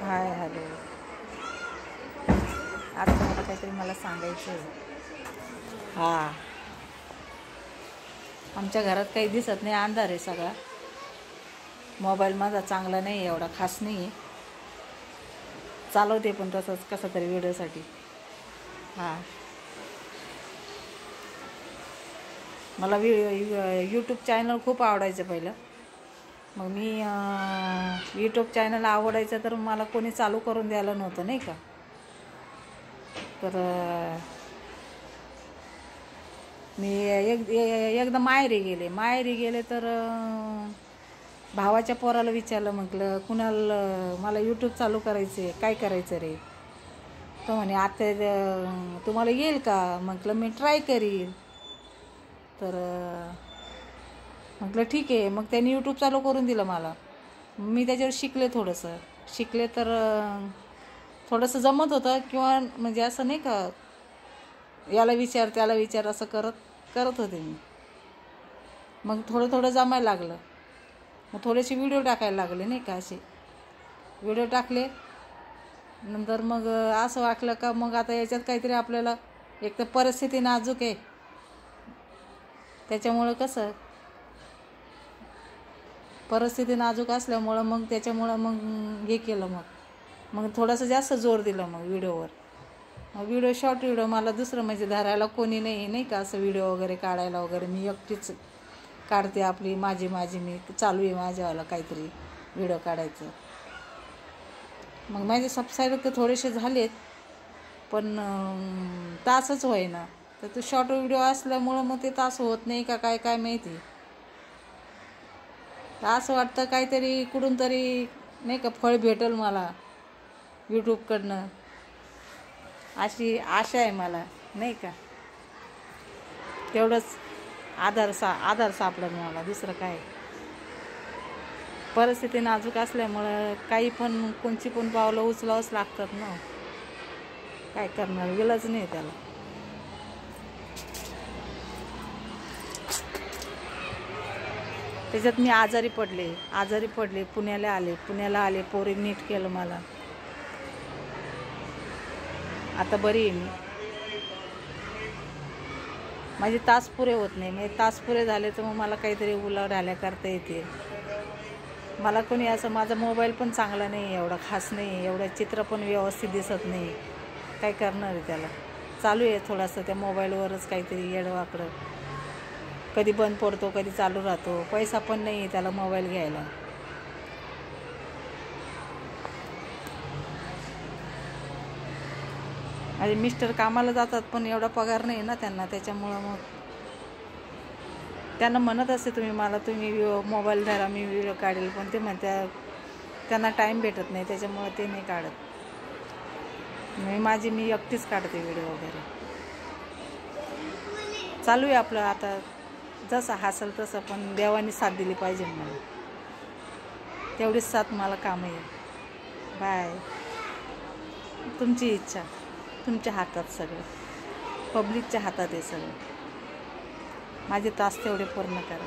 Hi hello. आज तुम्हाला काहीतरी मला सांगायचं आहे. हां, आमच्या घरात काही दिसत नाही, अंधार आहे सगळा. मोबाईल माझा चांगला नाही, एवढा खास नाही. चालवते पण तसंच कसा तरी व्हिडिओसाठी. हां, मला यूट्यूब चॅनल खूप आवडायचं पहिलं. मग मी यूट्यूब चॅनल आवडायचं तर मला कोणी चालू करून द्यायला नव्हतं, नाही का. तर मी एकदा माहेरी गेले तर भावाच्या पोराला विचारलं, म्हटलं कुणाला मला यूट्यूब चालू करायचं आहे, काय करायचं रे. तो म्हणे आता तुम्हाला येईल का. म्हटलं मी ट्राय करील. तर म्हटलं ठीक आहे. मग त्यांनी यूट्यूब चालू करून दिलं मला. मी त्याच्यावर शिकले तर थोडंसं जमत होतं, किंवा म्हणजे असं नाही का, याला विचार त्याला विचार असं करत होते मी. मग थोडं जमायला लागलं. मग थोडेसे व्हिडिओ टाकायला लागले, नाही का. असे व्हिडिओ टाकले नंतर मग असं वाटलं का मग आता याच्यात काहीतरी आपल्याला, एक तर परिस्थिती नाजूक आहे, त्याच्यामुळं कसं परिस्थिती नाजूक असल्यामुळं मग त्याच्यामुळं मग हे केलं. मग थोडंसं जास्त जोर दिलं मग व्हिडिओवर. मग शॉर्ट व्हिडिओ मला दुसरं म्हणजे धरायला कोणी नाही का, असं व्हिडिओ वगैरे काढायला वगैरे मी एकटीच काढते. आपली माझी मी चालू आहे माझ्यावाला काहीतरी व्हिडिओ काढायचं. मग माझे सबस्क्रायबर तर थोडेसे झालेत, पण तासच होईना. तर तो शॉर्ट व्हिडिओ असल्यामुळं मग ते तास होत नाही का काय माहिती. तर असं वाटतं काहीतरी कुठून तरी नाही का फळ भेटेल मला यूट्यूबकडनं, अशी आशा आहे मला, नाही का. तेवढंच आधार सापडलं मला, दुसरं काय. परिस्थिती नाजूक असल्यामुळं काही पण कोणची पण पावलं उचलावंच लागतात ना. काय करणार, इलाज नाही त्याला. त्याच्यात मी आजारी पडले, पुण्याला आले. पोरी नीट केलं मला. आता बरी आहे मी. माझे तास पुरे होत नाही. म्हणजे तास पुरे झाले तर मग मला काहीतरी उलाढाल्या करता येते. मला कोणी असं, माझा मोबाईल पण चांगला नाही, एवढा खास नाही, एवढं चित्र पण व्यवस्थित दिसत नाही. काय करणार आहे त्याला. चालू आहे थोडंसं त्या मोबाईलवरच काहीतरी येडवाकडं. कधी बंद पडतो, कधी चालू राहतो. पैसा पण नाही आहे त्याला मोबाईल घ्यायला. माझे मिस्टर कामाला जातात, पण एवढा पगार नाही ना त्यांना. त्याच्यामुळं मग त्यांना म्हणत असते तुम्ही मोबाईल धरा, मी व्हिडिओ काढेल, पण ते म्हणतात त्यांना टाईम भेटत नाही, त्याच्यामुळं ते नाही काढत. मी एकटीच काढते व्हिडिओ वगैरे. चालू आहे आपलं आता, जसं हसल तसं. पण देवानी साथ दिली पाहिजे मला, तेवढीच साथ मला काम आहे. बाय. तुमची इच्छा, तुमच्या हातात सगळं, पब्लिकच्या हातात आहे सगळं. माझे तास तेवढे पूर्ण करा.